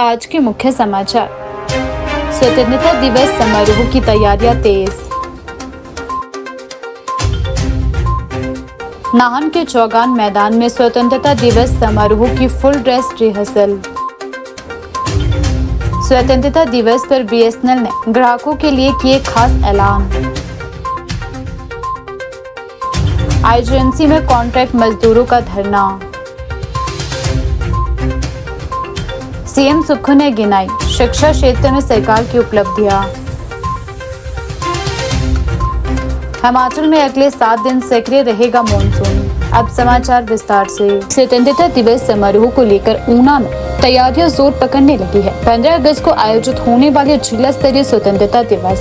आज के मुख्य समाचार। स्वतंत्रता दिवस समारोह की तैयारियां तेज। नाहन के चौगान मैदान में स्वतंत्रता दिवस समारोह की फुल ड्रेस रिहर्सल। स्वतंत्रता दिवस पर बीएसएनएल ने ग्राहकों के लिए किए खास ऐलान। आईजीएमसी में कॉन्ट्रैक्ट मजदूरों का धरना। सीएम सुक्खू ने गिनाई शिक्षा क्षेत्र में सरकार की उपलब्धियां। हिमाचल में अगले 7 दिन सक्रिय रहेगा मॉनसून। अब समाचार विस्तार से। स्वतंत्रता दिवस समारोह को लेकर ऊना में तैयारियां जोर पकड़ने लगी है। 15 अगस्त को आयोजित होने वाले जिला स्तरीय स्वतंत्रता दिवस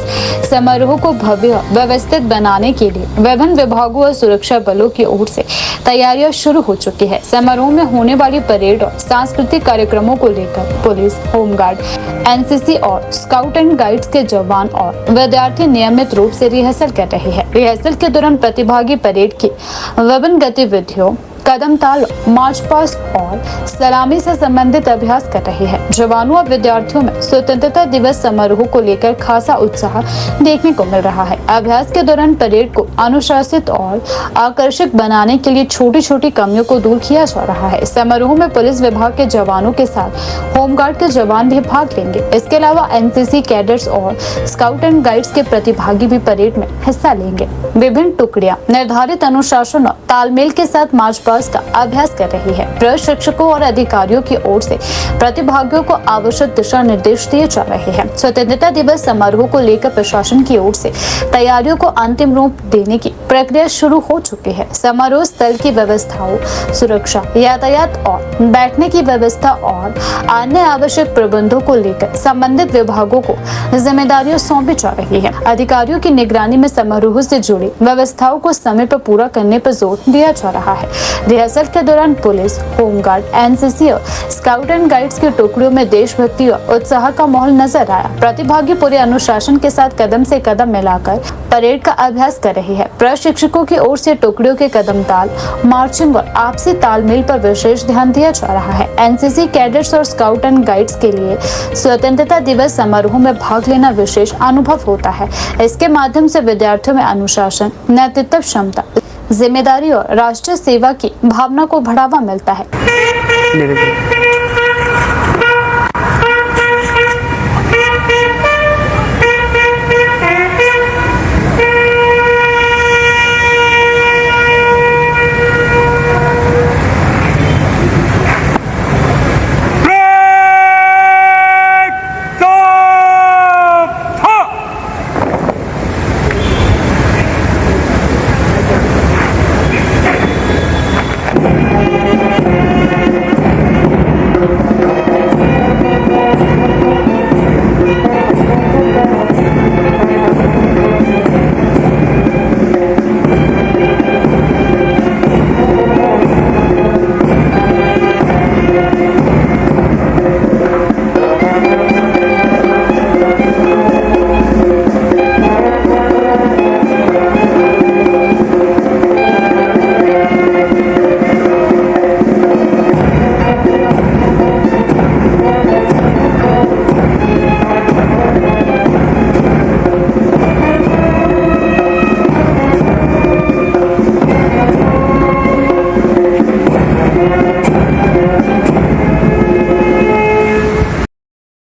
समारोह को भव्य व्यवस्थित बनाने के लिए विभिन्न विभागों और सुरक्षा बलों की ओर से तैयारियां शुरू हो चुकी है। समारोह में होने वाली परेड और सांस्कृतिक कार्यक्रमों को लेकर पुलिस, होमगार्ड, एनसीसी और स्काउट एंड गाइड्स के जवान और विद्यार्थी नियमित रूप से रिहर्सल कर रहे हैं। रिहर्सल के दौरान प्रतिभागी परेड की विभिन्न गतिविधियों, कदम ताल, मार्च पास्ट और सलामी से संबंधित अभ्यास कर रहे हैं। जवानों और विद्यार्थियों में स्वतंत्रता दिवस समारोह को लेकर खासा उत्साह देखने को मिल रहा है। अभ्यास के दौरान परेड को अनुशासित और आकर्षक बनाने के लिए छोटी छोटी कमियों को दूर किया जा रहा है। समारोह में पुलिस विभाग के जवानों के साथ होमगार्ड के जवान भी भाग लेंगे। इसके अलावा एनसीसी कैडेट्स और स्काउट एंड गाइड्स के प्रतिभागी भी परेड में हिस्सा लेंगे। विभिन्न टुकड़ियां निर्धारित अनुशासन और तालमेल के साथ मार्च का अभ्यास कर रही है। प्रशिक्षकों और अधिकारियों की ओर से प्रतिभागियों को आवश्यक दिशा निर्देश दिए जा रहे हैं। स्वतंत्रता दिवस समारोह को लेकर प्रशासन की ओर से तैयारियों को अंतिम रूप देने की प्रक्रिया शुरू हो चुकी है। समारोह स्थल की व्यवस्थाओं, सुरक्षा, यातायात और बैठने की व्यवस्था और अन्य आवश्यक प्रबंधों को लेकर संबंधित विभागों को जिम्मेदारियां सौंपी जा रही है। अधिकारियों की निगरानी में समारोह से जुड़ी व्यवस्थाओं को समय पर पूरा करने पर जोर दिया जा रहा है। रिहर्सल के दौरान पुलिस, होमगार्ड, एनसीसी और स्काउट एंड गाइड्स की टुकड़ियों में देशभक्ति और उत्साह का माहौल नजर आया। प्रतिभागी पूरे अनुशासन के साथ कदम से कदम मिलाकर परेड का अभ्यास कर रहे हैं। प्रशिक्षकों की ओर से टुकड़ियों के कदम ताल, मार्चिंग और आपसी तालमेल पर विशेष ध्यान दिया जा रहा है। एनसीसी कैडेट्स और स्काउट एंड गाइड्स के लिए स्वतंत्रता दिवस समारोह में भाग लेना विशेष अनुभव होता है। इसके माध्यम से विद्यार्थियों में अनुशासन, नेतृत्व क्षमता, जिम्मेदारी और राष्ट्रीय सेवा की भावना को बढ़ावा मिलता है।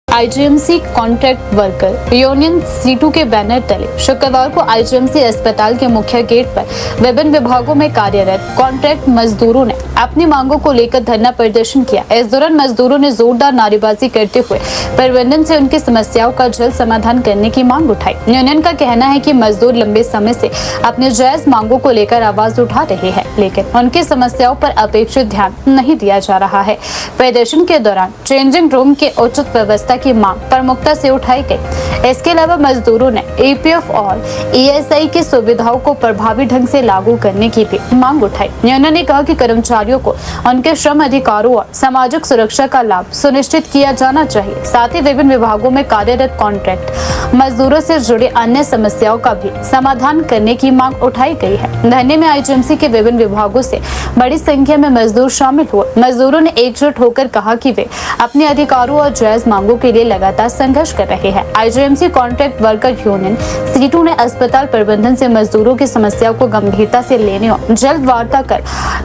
IGMC contract worker union C2 के बैनर तले शुक्रवार को आईजीएमसी अस्पताल के मुख्य गेट पर विभिन्न विभागों में कार्यरत कॉन्ट्रैक्ट मजदूरों ने अपनी मांगों को लेकर धरना प्रदर्शन किया। इस दौरान मजदूरों ने जोरदार नारेबाजी करते हुए प्रबंधन से उनकी समस्याओं का जल्द समाधान करने की मांग उठाई। यूनियन का कहना है कि मजदूर लंबे समय से अपनी जायज मांगों को लेकर आवाज उठा रहे हैं, लेकिन उनकी समस्याओं पर अपेक्षित ध्यान नहीं दिया जा रहा है। प्रदर्शन के दौरान चेंजिंग रूम के उचित व्यवस्था की मांग प्रमुखता से उठाई गई। इसके अलावा मजदूरों ने EPF और ESI की सुविधाओं को प्रभावी ढंग से लागू करने की भी मांग उठाई। उन्होंने कहा कि कर्मचारियों को उनके श्रम अधिकारों और सामाजिक सुरक्षा का लाभ सुनिश्चित किया जाना चाहिए। साथ ही विभिन्न विभागों में कार्यरत कॉन्ट्रैक्ट मजदूरों से जुड़ी अन्य समस्याओं का भी समाधान करने की मांग उठाई गई है। धरने में IGMC के विभिन्न विभागों से बड़ी संख्या में मजदूर शामिल हुए। मजदूरों ने एकजुट होकर कहा कि वे अपने अधिकारों और जायज मांगों के लिए लगातार संघर्ष कर रहे हैं। IGMC contract worker union CITU ने अस्पताल प्रबंधन से मजदूरों की समस्याओं को गंभीरता से लेने और जल्द वार्ता कर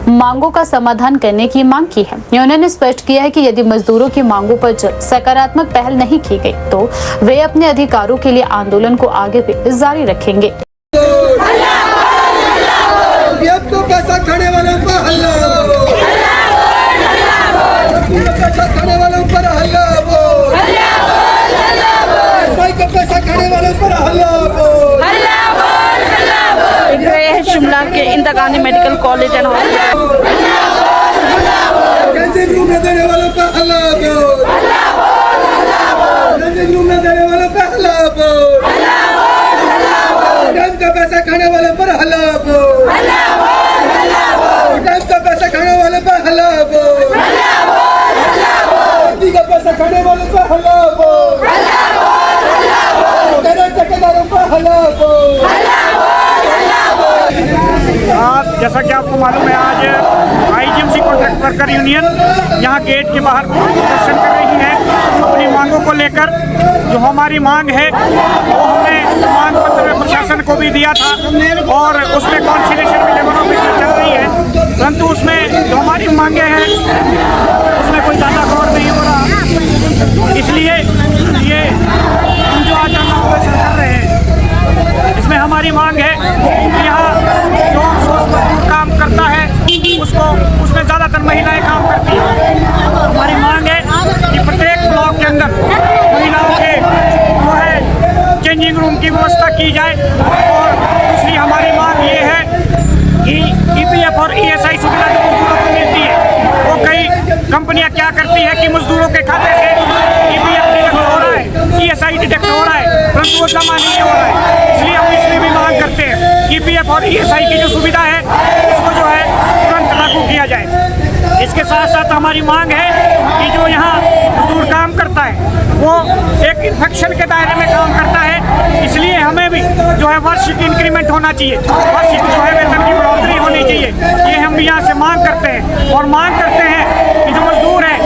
मांगों का समाधान करने की मांग की है। यूनियन ने स्पष्ट किया है कि यदि मजदूरों की मांगों पर जल्द सकारात्मक पहल नहीं की गई तो वे अपने अधिकारों के लिए आंदोलन को आगे भी जारी रखेंगे। पैसा खाने वालों पर हल्ला पैसा खाने वालों पर हल्ला भाई का पैसा खाने वालों पर हल्ला है शिमला के Indira medical college and hospital room में देने वालों पर हल्ला रूम में देने वालों पर हल्ला का पैसा खाने वालों पर हल्ला का पैसा खाने वाले पर हल्ला का पैसा खाने वाले पर हल्ला ठेकेदारों पर हल्ला। जैसा कि आपको मालूम है, आज IGMC कॉन्ट्रैक्ट वर्कर यूनियन यहाँ गेट के बाहर प्रदर्शन कर रही है अपनी मांगों को लेकर। जो हमारी मांग है वो हमने मांग पत्र प्रशासन को भी दिया था और उसमें कॉन्सिलेशन में लेबर ऑफिस में चल रही है, परंतु उसमें जो हमारी मांगे हैं उसमें कोई ज़्यादा गौर नहीं हो रहा। इसलिए ये हम जो आज आंदोलन कर रहे हैं इसमें हमारी मांग है कि यहाँ जो मजदूर काम करता है उसको उसमें ज़्यादातर महिलाएं काम करती हैं। हमारी मांग है कि प्रत्येक ब्लॉक के अंदर महिलाओं के जो है चेंजिंग रूम की व्यवस्था की जाए। और दूसरी हमारी मांग ये है कि EPF और ESI सुविधा जो मजदूरों को मिलती है वो कई कंपनियां क्या करती है कि मजदूरों के खाते से EPF डिडक्ट हो रहा है, ESI डिडक्ट हो रहा है, परंतु वो जमा नहीं हो रहा है। इसलिए हम इसलिए भी मांग करते हैं कि EPF और ESI की जो सुविधा है उसको जो है तुरंत लागू किया जाए। इसके साथ साथ हमारी मांग है कि जो यहाँ मजदूर काम करता है वो एक इन्फेक्शन के दायरे में काम करता है, इसलिए हमें भी जो है वार्षिक इंक्रीमेंट होना चाहिए, वार्षिक जो है वेतन की बढ़ोतरी होनी चाहिए। ये हम यहाँ से मांग करते हैं और मांग करते हैं कि जो मजदूर है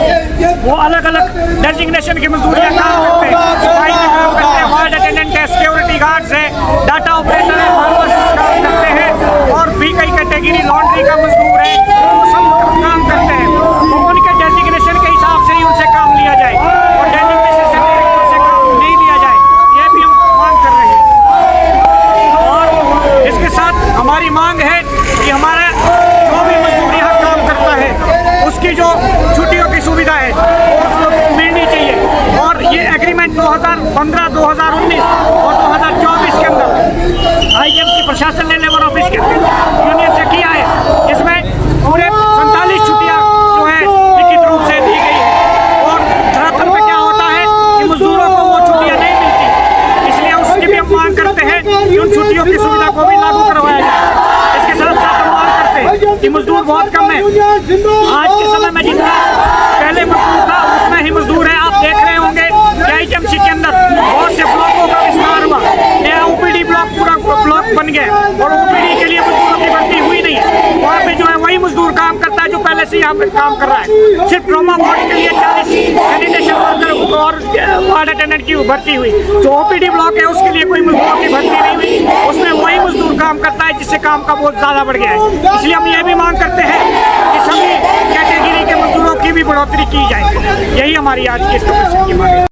वो अलग अलग डेजिग्नेशन के मजदूर यहाँ काम करते हैं, सफाई में काम करते हैं, वार्ड अटेंडेंट है, सिक्योरिटी गार्ड्स है, डाटा ऑपरेटर है, फार्मासिस्ट काम करते हैं और भी कई कैटेगरी लॉन्ड्री का मजदूर है, वो सब काम करते हैं। तो उनके डेजिग्नेशन के हिसाब से ही उनसे काम लिया जाए और डेजिग्नेशन से उनसे काम नहीं लिया जाए, ये भी हम मांग कर रहे हैं। और इसके साथ हमारी मांग है कि हमारा जो भी मजदूर यहाँ काम करता है उसकी जो छुट्टियों की सुविधा है वो उसको मिलनी चाहिए। और ये एग्रीमेंट 2015, 2019 और 2024 के अंदर IGMC प्रशासन ने लेबर ऑफिस के यूनियन से किया है, इसमें पूरे 47 छुट्टियाँ जो है लिखित रूप से दी गई है। और धरातल पे क्या होता है कि मजदूरों को वो छुट्टियाँ नहीं मिलती, इसलिए उसकी भी हम मांग करते हैं कि उन छुट्टियों की सुविधा को भी लागू करवाया जाए। इसके साथ साथ हम मांग करते हैं कि मजदूर बहुत कम है, आज के समय में जितना पहले मजदूर था उतना ही मजदूर है। आप देख रहे होंगे कि IGMC के अंदर बहुत से ब्लॉकों का विस्तार हुआ, नया OPD ब्लॉक पूरा ब्लॉक बन गया और OPD के लिए मजदूरों की भर्ती हुई नहीं है। वहाँ पे जो है वही मजदूर काम करता है जो पहले से यहाँ पे काम कर रहा है। सिर्फ ट्रॉमा वार्ड के लिए 40 सैनिटेशन वर्कर और वार्ड अटेंडेंट की भर्ती हुई, जो OPD ब्लॉक है उसके लिए कोई मजदूरों की भर्ती नहीं हुई, उसमें वही मजदूर काम करता है जिससे काम का बहुत ज़्यादा बढ़ गया है। इसलिए हम ये भी मांग करते हैं कि सभी कैटेगरी के मजदूरों की भी बढ़ोतरी की जाए। यही हमारी आज की इस प्रदर्शन की मांग है।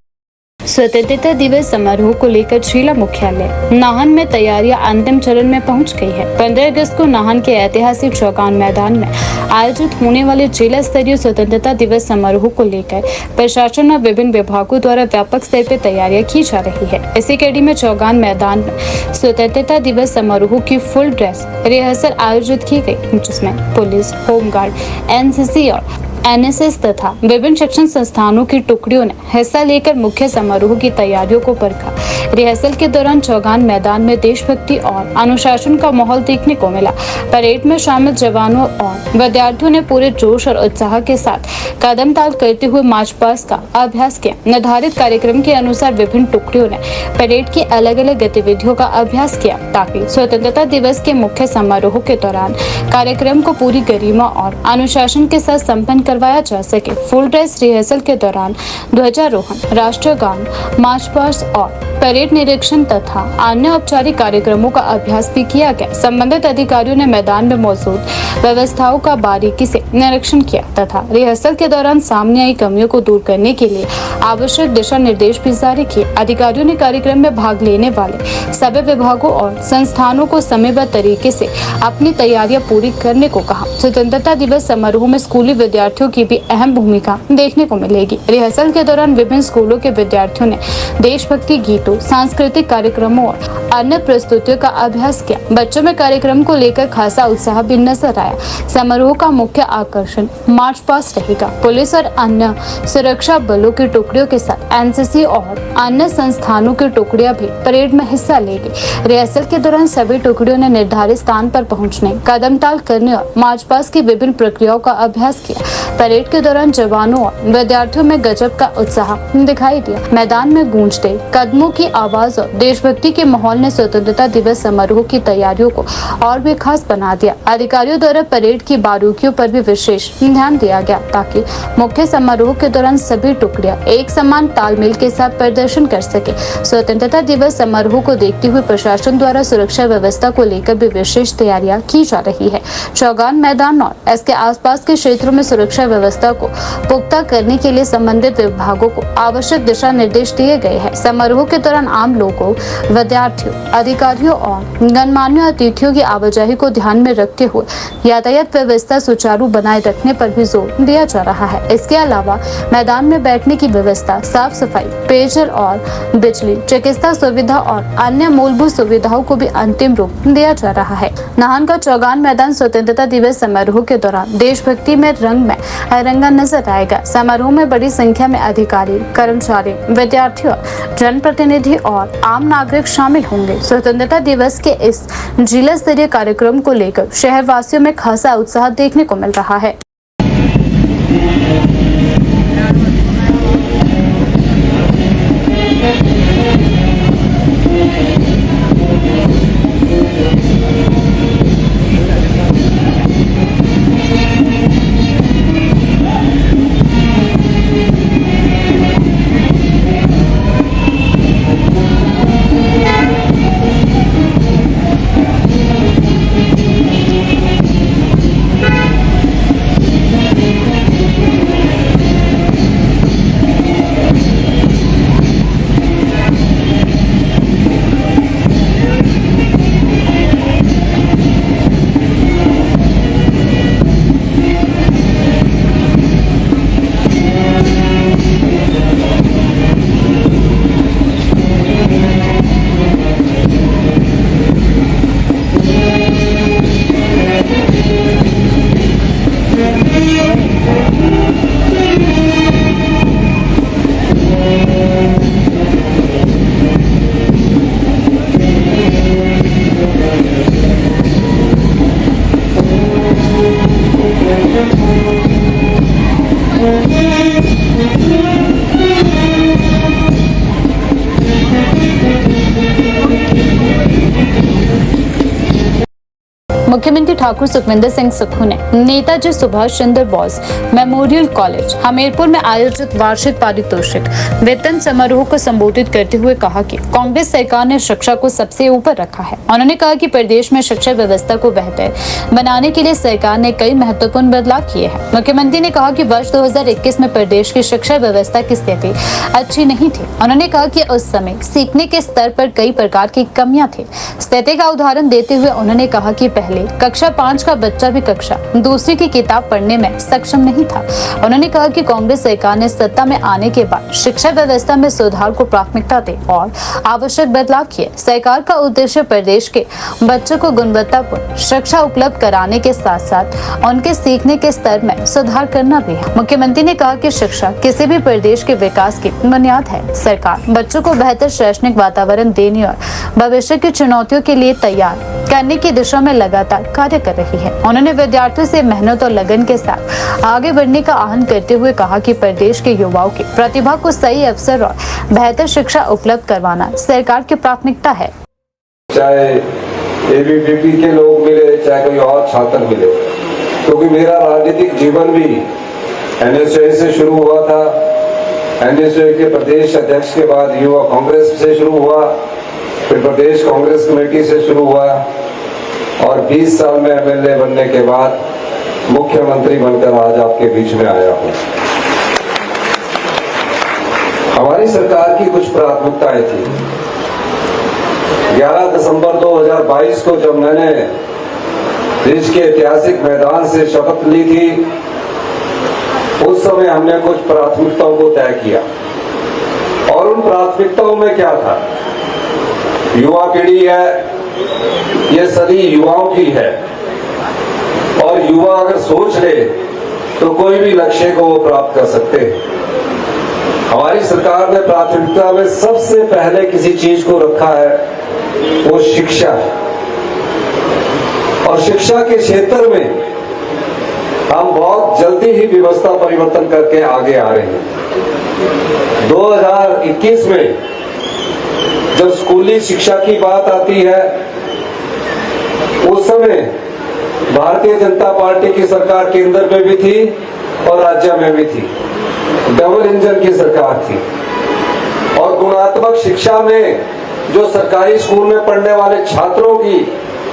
स्वतंत्रता दिवस समारोह को लेकर जिला मुख्यालय नाहन में तैयारियां अंतिम चरण में पहुंच गई है। 15 अगस्त को नाहन के ऐतिहासिक चौगान मैदान में आयोजित होने वाले जिला स्तरीय स्वतंत्रता दिवस समारोह को लेकर प्रशासन और विभिन्न विभागों द्वारा व्यापक स्तर पर तैयारियां की जा रही है। इसी कड़ी में चौगान मैदान में स्वतंत्रता दिवस समारोह की फुल ड्रेस रिहर्सल आयोजित की गई, जिसमें पुलिस, होमगार्ड, NCC और एनएसएस तथा विभिन्न शिक्षण संस्थानों की टुकड़ियों ने हिस्सा लेकर मुख्य समारोह की तैयारियों को परखा। रिहर्सल के दौरान चौगान मैदान में देशभक्ति और अनुशासन का माहौल देखने को मिला। परेड में शामिल जवानों और विद्यार्थियों ने पूरे जोश और उत्साह के साथ कदम ताल करते हुए मार्च पास्ट का अभ्यास किया। निर्धारित कार्यक्रम के अनुसार विभिन्न टुकड़ियों ने परेड की अलग अलग गतिविधियों का अभ्यास किया ताकि स्वतंत्रता दिवस के मुख्य समारोह के दौरान कार्यक्रम को पूरी गरिमा और अनुशासन के साथ संपन्न करवाया जा सके। फुल ड्रेस रिहर्सल के दौरान ध्वजारोहण, राष्ट्रीय गान, मार्च पास्ट और परेड निरीक्षण तथा अन्य औपचारिक कार्यक्रमों का अभ्यास भी किया गया। संबंधित अधिकारियों ने मैदान में मौजूद व्यवस्थाओं का बारीकी से निरीक्षण किया तथा रिहर्सल के दौरान सामने आई कमियों को दूर करने के लिए आवश्यक दिशा निर्देश भी जारी किए। अधिकारियों ने कार्यक्रम में भाग लेने वाले सभी विभागों और संस्थानों को समयबद्ध तरीके से अपनी तैयारियां पूरी करने को कहा। स्वतंत्रता दिवस समारोह में स्कूली विद्यार्थियों की भी अहम भूमिका देखने को मिलेगी। रिहर्सल के दौरान विभिन्न स्कूलों के विद्यार्थियों ने देशभक्ति गीतों, सांस्कृतिक कार्यक्रमों और अन्य प्रस्तुतियों का अभ्यास किया। बच्चों में कार्यक्रम को लेकर खासा उत्साह भी नजर आया। समारोह का मुख्य आकर्षण मार्च पास्ट रहेगा। पुलिस और अन्य सुरक्षा बलों की टुकड़ियों के साथ एनसीसी और अन्य संस्थानों की टुकड़ियां भी परेड में हिस्सा लेगी। रिहर्सल के दौरान सभी टुकड़ियों ने निर्धारित स्थान पर पहुंचने, कदम ताल करने और मार्च पास्ट की विभिन्न प्रक्रियाओं का अभ्यास किया। परेड के दौरान जवानों और विद्यार्थियों में गजब का उत्साह दिखाई दिया। मैदान में गूंजते कदमों की आवाज और देशभक्ति के माहौल ने स्वतंत्रता दिवस समारोह की तैयारियों को और भी खास बना दिया। अधिकारियों द्वारा परेड की बारीकियों पर भी विशेष ध्यान दिया गया ताकि मुख्य समारोह के दौरान सभी टुकड़ियां एक समान तालमेल के साथ प्रदर्शन कर सके। स्वतंत्रता दिवस समारोह को देखते हुए प्रशासन द्वारा सुरक्षा व्यवस्था को लेकर भी विशेष तैयारियां की जा रही है। चौगान मैदान और इसके आसपास के क्षेत्रों में सुरक्षा व्यवस्था को पुख्ता करने के लिए संबंधित विभागों को आवश्यक दिशा निर्देश दिए गए हैं। समारोह के दौरान आम लोगों, विद्यार्थियों, अधिकारियों और गणमान्य अतिथियों की आवाजाही को ध्यान में रखते हुए यातायात व्यवस्था सुचारू बनाए रखने पर भी जोर दिया जा रहा है। इसके अलावा मैदान में बैठने की व्यवस्था, साफ सफाई, पेयजल और बिजली, चिकित्सा सुविधा और अन्य मूलभूत सुविधाओं को भी अंतिम रूप दिया जा रहा है। नाहन का चौगान मैदान स्वतंत्रता दिवस समारोह के दौरान देशभक्ति में रंग में रंगा नजर आएगा। समारोह में बड़ी संख्या में अधिकारी, कर्मचारी, विद्यार्थियों, जनप्रतिनिधि और आम नागरिक शामिल होंगे। स्वतंत्रता दिवस के इस जिला स्तरीय कार्यक्रम को लेकर शहरवासियों में खासा उत्साह देखने को मिल रहा है। मुख्यमंत्री ठाकुर सुखविंदर सिंह सुक्खू ने नेताजी सुभाष चंद्र बोस मेमोरियल कॉलेज हमीरपुर में आयोजित वार्षिक पारितोषिक वितरण समारोह को संबोधित करते हुए कहा कि कांग्रेस सरकार ने शिक्षा को सबसे ऊपर रखा है। उन्होंने कहा कि प्रदेश में शिक्षा व्यवस्था को बेहतर बनाने के लिए सरकार ने कई महत्वपूर्ण बदलाव किए हैं। मुख्यमंत्री ने कहा कि वर्ष 2021 में प्रदेश की शिक्षा व्यवस्था की स्थिति अच्छी नहीं थी। उन्होंने कहा कि उस समय सीखने के स्तर पर कई प्रकार की कमियां थी। स्थिति का उदाहरण देते हुए उन्होंने कहा कि पहले कक्षा 5 का बच्चा भी कक्षा दूसरी की किताब पढ़ने में सक्षम नहीं था। उन्होंने कहा कि कांग्रेस सरकार ने सत्ता में आने के बाद शिक्षा व्यवस्था में सुधार को प्राथमिकता दे और आवश्यक बदलाव किए। सरकार का उद्देश्य प्रदेश के बच्चों को गुणवत्तापूर्ण शिक्षा उपलब्ध कराने के साथ साथ उनके सीखने के स्तर में सुधार करना भी है। मुख्यमंत्री ने कहा कि शिक्षा किसी भी प्रदेश के विकास की बुनियाद है। सरकार बच्चों को बेहतर शैक्षणिक वातावरण देने और भविष्य की चुनौतियों के लिए तैयार करने की दिशा में लगातार कार्य कर रही है। उन्होंने विद्यार्थियों से मेहनत और लगन के साथ आगे बढ़ने का आह्वान करते हुए कहा कि प्रदेश के युवाओं की प्रतिभा को सही अवसर और बेहतर शिक्षा उपलब्ध करवाना सरकार की प्राथमिकता है। चाहे एबीवीपी के लोग मिले, चाहे कोई और छात्र मिले, क्योंकि मेरा राजनीतिक जीवन भी एनएसयूआई से शुरू हुआ था। एनएसयूआई के प्रदेश अध्यक्ष के बाद युवा कांग्रेस से शुरू हुआ, फिर प्रदेश कांग्रेस कमेटी से शुरू हुआ और 20 साल में एमएलए बनने के बाद मुख्यमंत्री बनकर आज आपके बीच में आया हूं। हमारी सरकार की कुछ प्राथमिकताएं थी। 11 दिसंबर 2022 को जब मैंने देश के ऐतिहासिक मैदान से शपथ ली थी, उस समय हमने कुछ प्राथमिकताओं को तय किया और उन प्राथमिकताओं में क्या था? युवा पीढ़ी है, ये सदी युवाओं की है और युवा अगर सोच ले तो कोई भी लक्ष्य को वो प्राप्त कर सकते हैं। हमारी सरकार ने प्राथमिकता में सबसे पहले किसी चीज को रखा है, वो शिक्षा है और शिक्षा के क्षेत्र में हम बहुत जल्दी ही व्यवस्था परिवर्तन करके आगे आ रहे हैं। 2021 में जब स्कूली शिक्षा की बात आती है, उस समय भारतीय जनता पार्टी की सरकार केंद्र में भी थी और राज्य में भी थी। डबल इंजन की सरकार थी और गुणात्मक शिक्षा में जो सरकारी स्कूल में पढ़ने वाले छात्रों की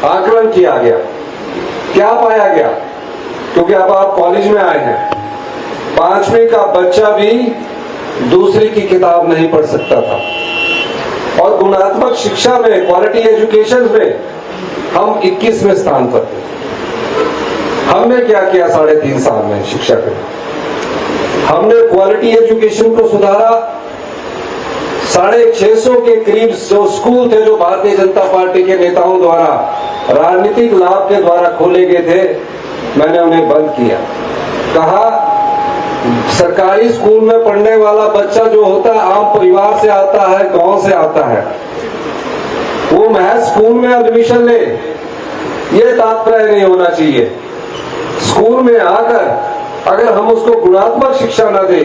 आकलन किया गया, क्या पाया गया? क्योंकि अब आप कॉलेज में आए हैं, 5वीं का बच्चा भी दूसरी की किताब नहीं पढ़ सकता था और गुणात्मक शिक्षा में, क्वालिटी एजुकेशन में हम 21वें स्थान पर थे। हमने क्या किया 3.5 साल में शिक्षा के? हमने क्वालिटी एजुकेशन को सुधारा। 650 के करीब जो स्कूल थे जो भारतीय जनता पार्टी के नेताओं द्वारा राजनीतिक लाभ के द्वारा खोले गए थे, मैंने उन्हें बंद किया। कहा सरकारी स्कूल में पढ़ने वाला बच्चा जो होता है, आम परिवार से आता है, गांव से आता है, वो महज स्कूल में एडमिशन ले, ये तात्पर्य नहीं होना चाहिए। स्कूल में आकर अगर हम उसको गुणात्मक शिक्षा न दे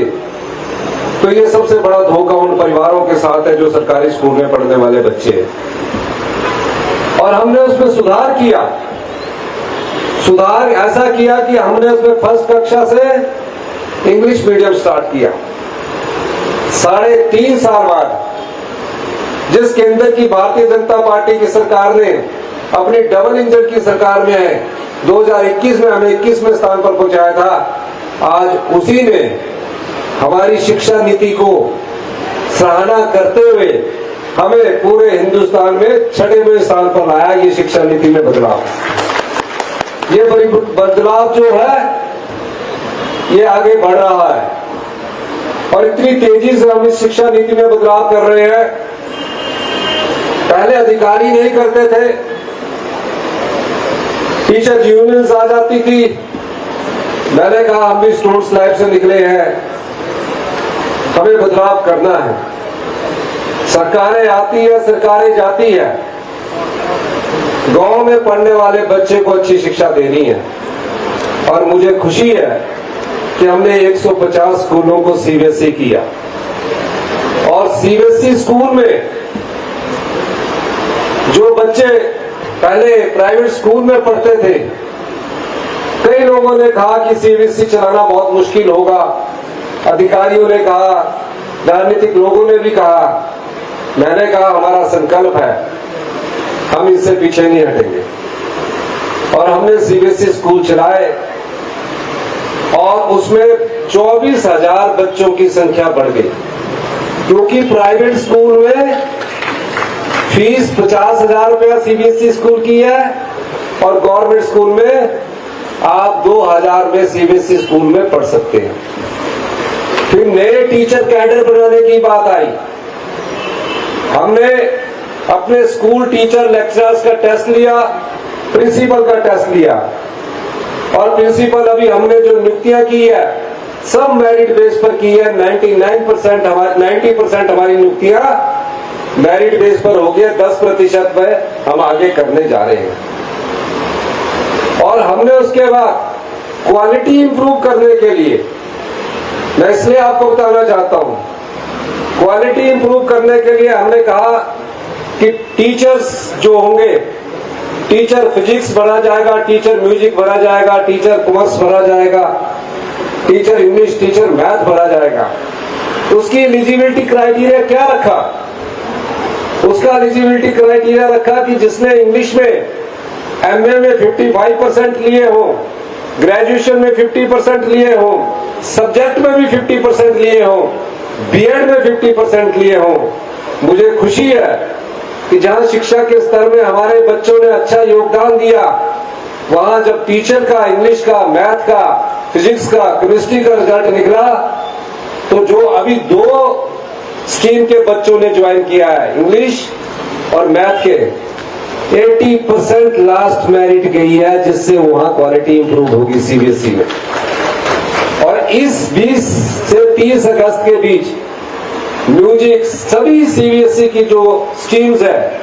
तो ये सबसे बड़ा धोखा उन परिवारों के साथ है जो सरकारी स्कूल में पढ़ने वाले बच्चे हैं। और हमने उसमें सुधार किया। सुधार ऐसा किया कि हमने उसमें फर्स्ट कक्षा से इंग्लिश मीडियम स्टार्ट किया। 3.5 साल बाद जिस केंद्र की भारतीय जनता पार्टी की सरकार ने अपनी डबल इंजन की सरकार में 2021 में हमें 21वें स्थान पर पहुंचाया था, आज उसी ने हमारी शिक्षा नीति को सराहना करते हुए हमें पूरे हिंदुस्तान में 6वें स्थान पर लाया। ये शिक्षा नीति में बदलाव, ये बदलाव जो है ये आगे बढ़ रहा है और इतनी तेजी से हम इस शिक्षा नीति में बदलाव कर रहे हैं। पहले अधिकारी नहीं करते थे, टीचर यूनियंस आ जाती थी। मैंने कहा हम भी स्टूडेंट्स लाइफ से निकले हैं, हमें बदलाव करना है। सरकारें आती है, सरकारें जाती है, गांव में पढ़ने वाले बच्चे को अच्छी शिक्षा देनी है। और मुझे खुशी है कि हमने 150 स्कूलों को सीबीएसई किया और सीबीएसई स्कूल में जो बच्चे पहले प्राइवेट स्कूल में पढ़ते थे, कई लोगों ने कहा कि सीबीएसई चलाना बहुत मुश्किल होगा। अधिकारियों ने कहा, राजनीतिक लोगों ने भी कहा। मैंने कहा हमारा संकल्प है, हम इससे पीछे नहीं हटेंगे। और हमने सीबीएसई स्कूल चलाए और उसमें 24,000 बच्चों की संख्या बढ़ गई, क्योंकि प्राइवेट स्कूल में फीस 50,000 रुपया सीबीएसई स्कूल की है और गवर्नमेंट स्कूल में आप 2000 में सीबीएसई स्कूल में पढ़ सकते हैं। फिर नए टीचर कैडर बनाने की बात आई। हमने अपने स्कूल टीचर लेक्चरर्स का टेस्ट लिया, प्रिंसिपल का टेस्ट लिया, और प्रिंसिपल अभी हमने जो नियुक्तियां की है सब मेरिट बेस पर की है। 90% हमारी नियुक्तियां मेरिट बेस पर हो गया, 10% में हम आगे करने जा रहे हैं। और हमने उसके बाद क्वालिटी इंप्रूव करने के लिए, मैं इसलिए आपको बताना चाहता हूं, क्वालिटी इंप्रूव करने के लिए हमने कहा कि टीचर्स जो होंगे, टीचर फिजिक्स भरा जाएगा, टीचर म्यूजिक भरा जाएगा, टीचर कॉमर्स भरा जाएगा, टीचर इंग्लिश, टीचर मैथ भरा जाएगा। उसकी एलिजिबिलिटी क्राइटेरिया क्या रखा? उसका एलिजिबिलिटी क्राइटेरिया रखा कि जिसने इंग्लिश में एमए में 55% लिए हो, ग्रेजुएशन में 50% लिए हो, सब्जेक्ट में भी 50% लिए हो, बीएड में 50% लिए हो। मुझे खुशी है कि जहां शिक्षा के स्तर में हमारे बच्चों ने अच्छा योगदान दिया, वहां जब टीचर का, इंग्लिश का, मैथ का, फिजिक्स का, केमिस्ट्री का रिजल्ट निकला, तो जो अभी 2 स्ट्रीम के बच्चों ने ज्वाइन किया है, इंग्लिश और मैथ के, 80% लास्ट मेरिट गई है, जिससे वहां क्वालिटी इंप्रूव होगी सीबीएसई में। और इस 20 से 30 अगस्त के बीच म्यूजिक सभी सीबीएसई की जो स्ट्रीम्स है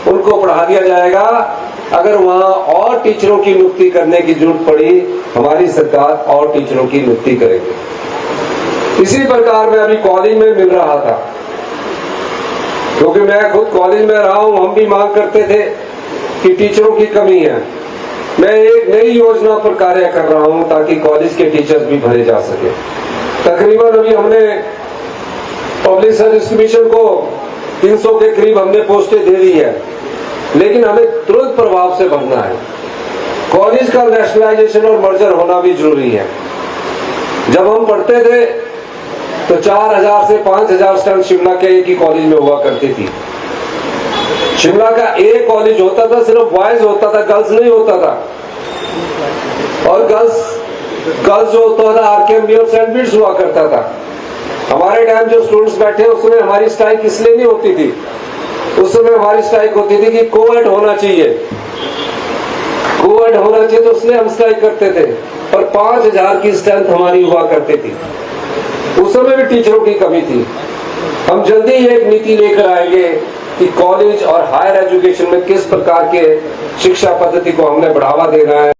उनको पढ़ा दिया जाएगा। अगर वहां और टीचरों की नियुक्ति करने की जरूरत पड़ी, हमारी सरकार और टीचरों की नियुक्ति करेगी। इसी प्रकार में अभी कॉलेज में मिल रहा था, क्योंकि मैं खुद कॉलेज में रहा हूं, हम भी मांग करते थे कि टीचरों की कमी है। मैं एक नई योजना पर कार्य कर रहा हूं ताकि कॉलेज के टीचर्स भी भरे जा सके। तकरीबन अभी हमने पब्लिक सर्विस कमीशन को 300 के करीब हमने पोस्टें दे दी है, लेकिन हमें तुरंत प्रभाव से भरना है। कॉलेज का नेशनलाइजेशन और मर्जर होना भी जरूरी है। जब हम पढ़ते थे तो 4000 से 5000 स्टूडेंट शिमला के एक ही कॉलेज में हुआ करती थी। शिमला का एक कॉलेज होता था, सिर्फ बॉयज होता था, गर्ल्स नहीं होता था। और गर्ल्स जो होता था आरकेएमबी और सेंट बीट्स हुआ करता था। हमारे टाइम जो स्टूडेंट्स बैठे, उस समय हमारी स्ट्राइक इसलिए नहीं होती थी, उस समय हमारी स्ट्राइक होती थी कि कोएड होना चाहिए, कोएड होना चाहिए, तो इसलिए हम स्ट्राइक करते थे। और 5000 की स्ट्रेंथ हमारी हुआ करती थी। उस समय भी टीचरों की कमी थी। हम जल्दी ही एक नीति लेकर आएंगे कि कॉलेज और हायर एजुकेशन में किस प्रकार के शिक्षा पद्धति को हमने बढ़ावा देना है।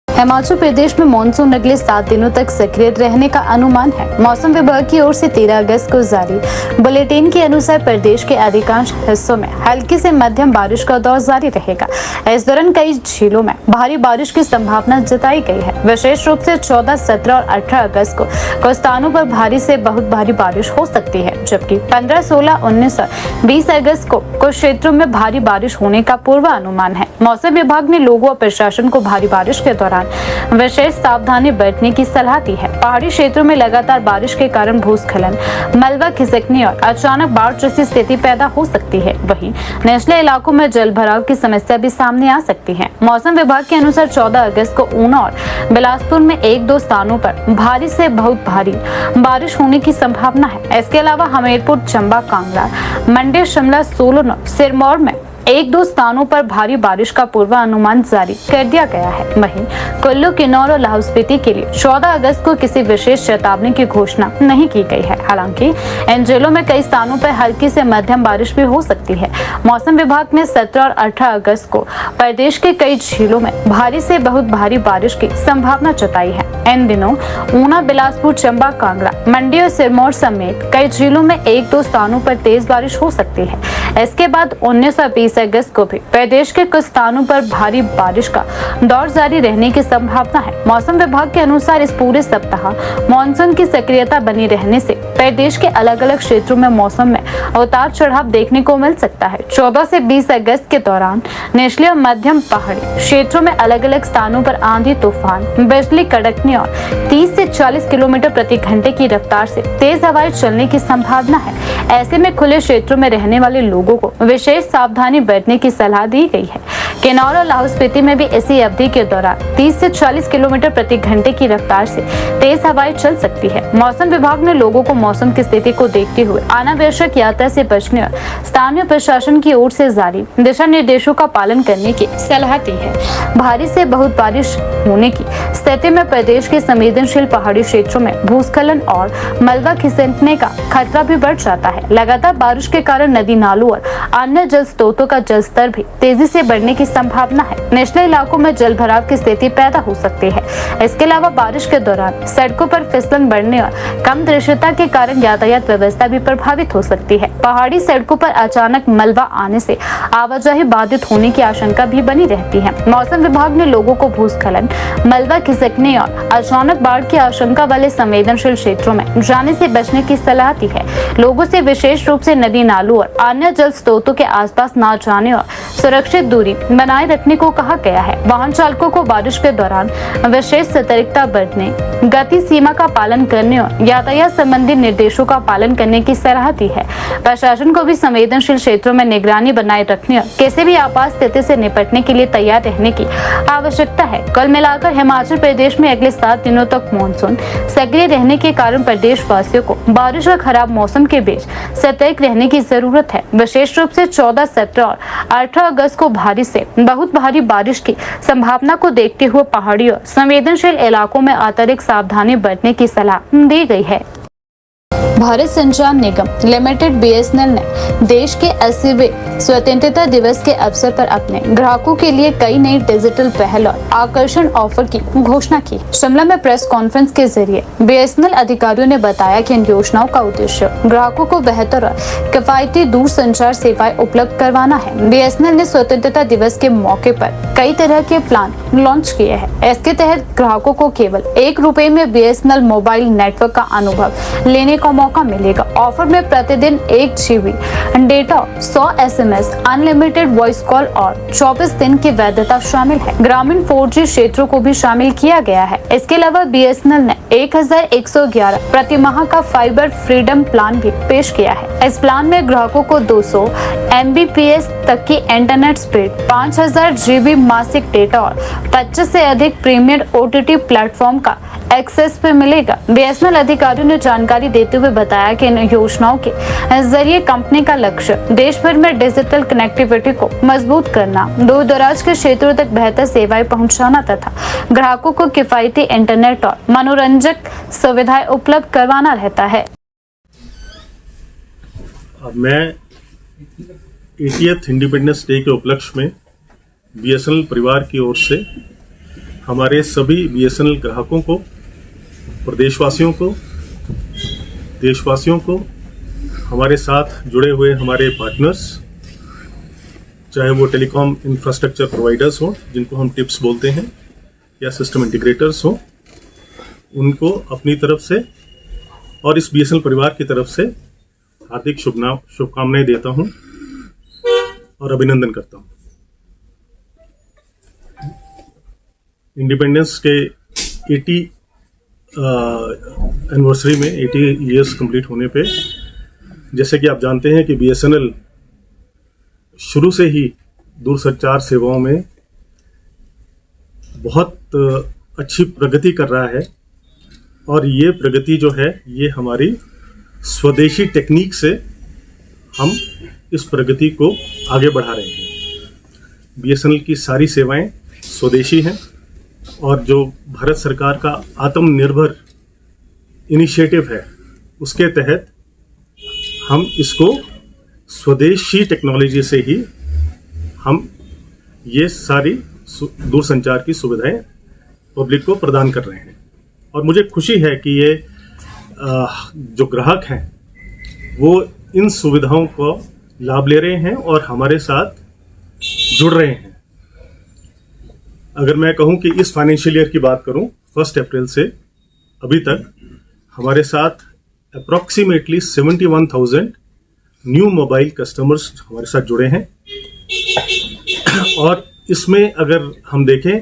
हिमाचल प्रदेश में मानसून अगले 7 दिनों तक सक्रिय रहने का अनुमान है। मौसम विभाग की ओर से 13 अगस्त को जारी बुलेटिन के अनुसार प्रदेश के अधिकांश हिस्सों में हल्की से मध्यम बारिश का दौर जारी रहेगा। इस दौरान कई झीलों में भारी बारिश की संभावना जताई गई है। विशेष रूप से 14, 17 और 18 अगस्त को कुछ स्थानों पर भारी से बहुत भारी बारिश हो सकती है, जबकि 15, 16, 19 और 20 अगस्त को कुछ क्षेत्रों में भारी बारिश होने का पूर्वानुमान है। मौसम विभाग ने लोगों और प्रशासन को भारी बारिश के दौरान विशेष सावधानी बरतने की सलाह दी है। पहाड़ी क्षेत्रों में लगातार बारिश के कारण भूस्खलन, मलबा खिसकने और अचानक बाढ़ जैसी स्थिति पैदा हो सकती है। वहीं निचले इलाकों में जल भराव की समस्या भी सामने आ सकती है। मौसम विभाग के अनुसार 14 अगस्त को ऊना और बिलासपुर में 1-2 स्थानों पर भारी से बहुत भारी बारिश होने की संभावना है। इसके अलावा हमीरपुर, चंबा, कांगड़ा, मंडी, शिमला, सोलन और सिरमौर में 1-2 स्थानों पर भारी बारिश का पूर्वानुमान जारी कर दिया गया है। वहीं कुल्लू, किन्नौर और लाहौल स्पीति के लिए 14 अगस्त को किसी विशेष चेतावनी की घोषणा नहीं की गई है। हालांकि इन जिलों में कई स्थानों पर हल्की से मध्यम बारिश भी हो सकती है। मौसम विभाग ने 17 और 18 अगस्त को प्रदेश के कई जिलों में भारी से बहुत भारी बारिश की संभावना जताई है। इन दिनों ऊना, बिलासपुर, चंबा, कांगड़ा, मंडी और सिरमौर समेत कई जिलों में 1-2 स्थानों पर तेज बारिश हो सकती है। इसके बाद 19 और 20 अगस्त को भी प्रदेश के कुछ स्थानों पर भारी बारिश का दौर जारी रहने की संभावना है। मौसम विभाग के अनुसार इस पूरे सप्ताह मानसून की सक्रियता बनी रहने से प्रदेश के अलग अलग क्षेत्रों में मौसम में उतार चढ़ाव देखने को मिल सकता है। 14 से 20 अगस्त के दौरान निचले और मध्यम पहाड़ी क्षेत्रों में अलग अलग स्थानों पर आंधी, तूफान, बिजली कड़कने और 30 से 40 किलोमीटर प्रति घंटे की रफ्तार से तेज हवाएं चलने की संभावना है। ऐसे में खुले क्षेत्रों में रहने वाले लोगों को विशेष सावधानी बरतने की सलाह दी गई है, किन्नौर और लाहौल स्पीति में भी इसी अवधि के दौरान 30 से 40 किलोमीटर प्रति घंटे की रफ्तार से तेज हवाएं चल सकती है। मौसम विभाग ने लोगों को मौसम की स्थिति को देखते हुए अनावश्यक यात्रा से बचने और स्थानीय प्रशासन की ओर से जारी दिशा निर्देशों का पालन करने की सलाह दी है। भारी से बहुत बारिश होने की स्थिति में प्रदेश के संवेदनशील पहाड़ी क्षेत्रों में भूस्खलन और मलबा खिसकने का खतरा भी बढ़ जाता है। लगातार बारिश के कारण नदी नालों और अन्य जल स्रोतों का जलस्तर भी तेजी से बढ़ने की संभावना है। निचले इलाकों में जल भराव की स्थिति पैदा हो सकती है। इसके अलावा बारिश के दौरान सड़कों पर फिसलन बढ़ने और कम दृश्यता के कारण यातायात व्यवस्था भी प्रभावित हो सकती है। पहाड़ी सड़कों पर अचानक मलबा आने से आवाजाही बाधित होने की आशंका भी बनी रहती है। मौसम विभाग ने लोगों को भूस्खलन, मलबा खिसकने और अचानक बाढ़ की आशंका वाले संवेदनशील क्षेत्रों में जाने से बचने की सलाह दी है। लोगों से विशेष रूप से नदी नालों और अन्य जल स्रोतों के आसपास न जाने और सुरक्षित दूरी बनाए रखने को कहा गया है। वाहन चालकों को बारिश के दौरान विशेष सतर्कता बरतने, गति सीमा का पालन करने और यातायात संबंधी निर्देशों का पालन करने की सलाह दी है। प्रशासन को भी संवेदनशील क्षेत्रों में निगरानी बनाए रखने और किसी भी आपात स्थिति से निपटने के लिए तैयार रहने की आवश्यकता है। कुल मिलाकर हिमाचल प्रदेश में अगले 7 दिनों तक मानसून सक्रिय रहने के कारण प्रदेशवासियों को बारिश और खराब मौसम के बीच सतर्क रहने की जरूरत है। विशेष रूप से 14, 17 और 18 अगस्त को भारी से बहुत भारी बारिश की संभावना को देखते हुए पहाड़ी और संवेदनशील इलाकों में अतिरिक्त सावधानी बरतने की सलाह दी गई है। भारत संचार निगम लिमिटेड BSNL ने देश के 80वें स्वतंत्रता दिवस के अवसर पर अपने ग्राहकों के लिए कई नई डिजिटल पहल और आकर्षण ऑफर की घोषणा की। शिमला में प्रेस कॉन्फ्रेंस के जरिए BSNL अधिकारियों ने बताया कि इन योजनाओं का उद्देश्य ग्राहकों को बेहतर और किफायती दूर संचार सेवाएं उपलब्ध करवाना है। BSNL ने स्वतंत्रता दिवस के मौके पर कई तरह के प्लान लॉन्च किए हैं। इसके तहत ग्राहकों को केवल ₹1 में BSNL मोबाइल नेटवर्क का अनुभव लेने का मौका मिलेगा। ऑफर में प्रतिदिन 1 GB data, 100 SMS, unlimited voice call और 24 दिन की वैधता शामिल है। ग्रामीण 4G क्षेत्रों को भी शामिल किया गया है। इसके अलावा BSNL ने 1111 प्रति माह का फाइबर फ्रीडम प्लान भी पेश किया है। इस प्लान में ग्राहकों को 200 Mbps तक की इंटरनेट स्पीड, 5000 GB मासिक डेटा और 25 से अधिक प्रीमियम OTT प्लेटफॉर्म का एक्सेस पे मिलेगा। BSNL अधिकारियों ने जानकारी देते हुए बताया कि इन योजनाओं के जरिए कंपनी का लक्ष्य देश भर में डिजिटल कनेक्टिविटी को मजबूत करना, दूर दराज के क्षेत्रों तक बेहतर सेवाएं पहुंचाना तथा ग्राहकों को किफायती इंटरनेट और मनोरंजक सुविधाएं उपलब्ध करवाना रहता है। मैं 80th इंडिपेंडेंस डे के उपलक्ष्य में BSNL परिवार की ओर से हमारे सभी BSNL ग्राहकों को, प्रदेशवासियों को, देशवासियों को, हमारे साथ जुड़े हुए हमारे पार्टनर्स, चाहे वो टेलीकॉम इंफ्रास्ट्रक्चर प्रोवाइडर्स हों जिनको हम टिप्स बोलते हैं, या सिस्टम इंटीग्रेटर्स हों, उनको अपनी तरफ से और इस BSNL परिवार की तरफ से हार्दिक शुभकामनाएं देता हूं और अभिनंदन करता हूं। इंडिपेंडेंस के 80 एनिवर्सरी में 80 ईयर्स कंप्लीट होने पे, जैसे कि आप जानते हैं कि BSNL शुरू से ही दूरसंचार सेवाओं में बहुत अच्छी प्रगति कर रहा है और ये प्रगति जो है ये हमारी स्वदेशी टेक्निक से हम इस प्रगति को आगे बढ़ा रहे हैं। BSNL की सारी सेवाएं स्वदेशी हैं और जो भारत सरकार का आत्मनिर्भर इनिशिएटिव है उसके तहत हम इसको स्वदेशी टेक्नोलॉजी से ही हम ये सारी दूरसंचार की सुविधाएं पब्लिक को प्रदान कर रहे हैं। और मुझे खुशी है कि ये जो ग्राहक हैं वो इन सुविधाओं को लाभ ले रहे हैं और हमारे साथ जुड़ रहे हैं। अगर मैं कहूं कि इस फाइनेंशियल ईयर की बात करूं, 1 अप्रैल से अभी तक हमारे साथ अप्रॉक्सीमेटली 71,000 न्यू मोबाइल कस्टमर्स हमारे साथ जुड़े हैं। और इसमें अगर हम देखें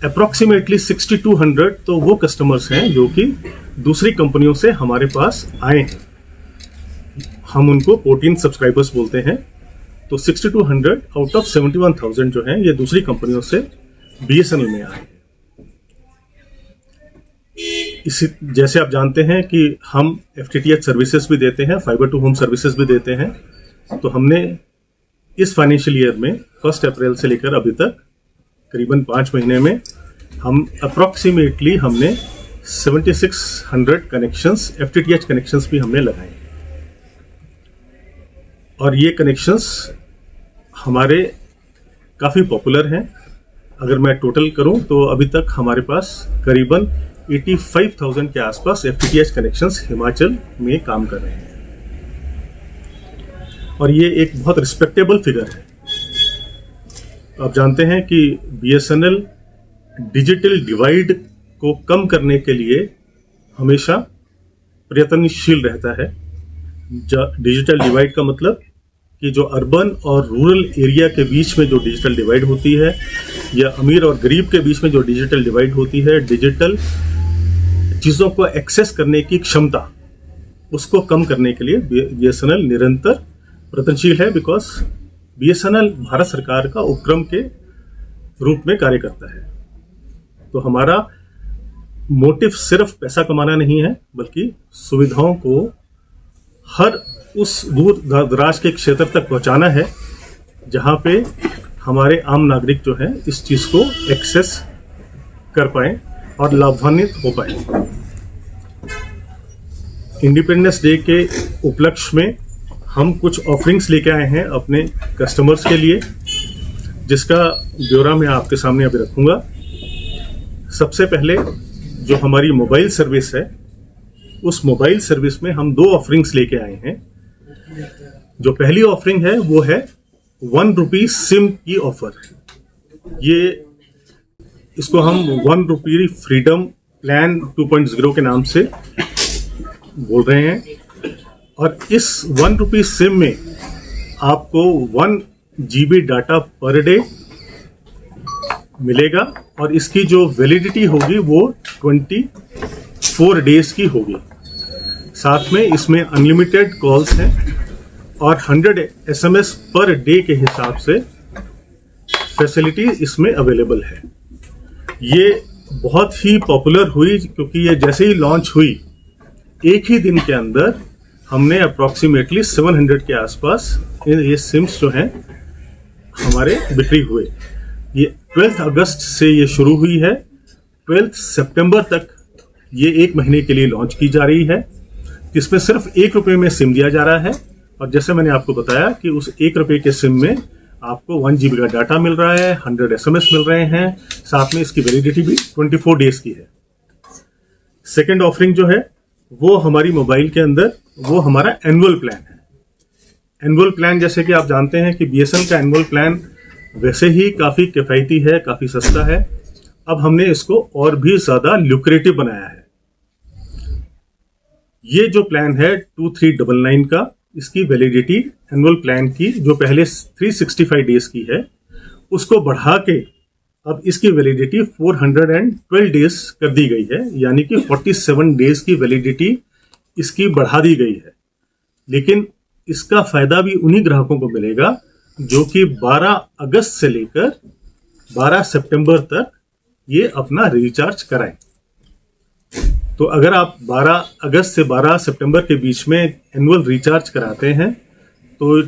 अप्रॉक्सीमेटली 6200 तो वो कस्टमर्स हैं जो कि दूसरी कंपनियों से हमारे पास आए हैं। हम उनको 14 सब्सक्राइबर्स बोलते हैं तो 6200 आउट ऑफ 71,000 जो है ये दूसरी कंपनियों से BSNL में आए हैं। इसी जैसे आप जानते हैं कि हम FTTH सर्विसेज भी देते हैं, फाइबर टू होम सर्विसेज भी देते हैं। तो हमने इस फाइनेंशियल ईयर में 1 अप्रैल से लेकर अभी तक करीबन 5 महीने में हम अप्रॉक्सीमेटली हमने 7600 कनेक्शंस, FTTH कनेक्शंस भी हमने लगाए। और ये कनेक्शंस हमारे काफ़ी पॉपुलर हैं। अगर मैं टोटल करूं तो अभी तक हमारे पास करीबन 85,000 के आसपास FTTH कनेक्शंस हिमाचल में काम कर रहे हैं और ये एक बहुत रिस्पेक्टेबल फिगर है। आप जानते हैं कि BSNL डिजिटल डिवाइड को कम करने के लिए हमेशा प्रयत्नशील रहता है। डिजिटल डिवाइड का मतलब कि जो अर्बन और रूरल एरिया के बीच में जो डिजिटल डिवाइड होती है या अमीर और गरीब के बीच में जो डिजिटल डिवाइड होती है, डिजिटल चीज़ों को एक्सेस करने की क्षमता, उसको कम करने के लिए BSNL निरंतर प्रयत्नशील है। बिकॉज BSNL भारत सरकार का उपक्रम के रूप में कार्य करता है। तो हमारा मोटिव सिर्फ पैसा कमाना नहीं है, बल्कि सुविधाओं को हर उस दूर दराज के क्षेत्र तक पहुंचाना है जहां पे हमारे आम नागरिक जो है इस चीज़ को एक्सेस कर पाए और लाभान्वित हो पाए। इंडिपेंडेंस डे के उपलक्ष्य में हम कुछ ऑफरिंग्स लेके आए हैं अपने कस्टमर्स के लिए, जिसका ब्यौरा मैं आपके सामने अभी रखूंगा। सबसे पहले जो हमारी मोबाइल सर्विस है, उस मोबाइल सर्विस में हम 2 ऑफरिंग्स लेके आए हैं। जो पहली ऑफरिंग है वो है 1 रुपी सिम की ऑफर। ये इसको हम 1 रुपी फ्रीडम प्लान 2.0 के नाम से बोल रहे हैं। और इस 1 रुपी सिम में आपको 1 GB डाटा पर डे मिलेगा और इसकी जो वैलिडिटी होगी वो 24 डेज की होगी। साथ में इसमें अनलिमिटेड कॉल्स हैं और 100 SMS पर डे के हिसाब से फैसिलिटी इसमें अवेलेबल है। ये बहुत ही पॉपुलर हुई क्योंकि ये जैसे ही लॉन्च हुई, एक ही दिन के अंदर हमने अप्रॉक्सीमेटली 700 के आसपास ये सिम्स जो हैं हमारे बिक्री हुए। ये 12 अगस्त से ये शुरू हुई है। 12 सितंबर तक ये 1 महीने के लिए लॉन्च की जा रही है, जिसमें सिर्फ 1 रुपये में सिम दिया जा रहा है। और जैसे मैंने आपको बताया कि उस 1 रुपये के सिम में आपको 1 GB का डाटा मिल रहा है, 100 SMS मिल रहे हैं, साथ में इसकी वैलिडिटी भी 24 डेज की है। सेकेंड ऑफरिंग जो है वो हमारी मोबाइल के अंदर वो हमारा एनुअल प्लान है। एनुअल प्लान जैसे कि आप जानते हैं कि BSNL का एनुअल प्लान वैसे ही काफ़ी किफ़ायती है, काफ़ी सस्ता है। अब हमने इसको और भी ज़्यादा ल्यूक्रेटिव बनाया है। ये जो प्लान है 2399 का, इसकी वैलिडिटी एनुअल प्लान की जो पहले 365 डेज की है उसको बढ़ा के अब इसकी वैलिडिटी 412 डेज कर दी गई है, यानी कि 47 डेज की वैलिडिटी इसकी बढ़ा दी गई है। लेकिन इसका फायदा भी उन्हीं ग्राहकों को मिलेगा जो कि 12 अगस्त से लेकर 12 सितंबर तक ये अपना रिचार्ज कराएं। तो अगर आप 12 अगस्त से 12 सितंबर के बीच में एनुअल रिचार्ज कराते हैं तो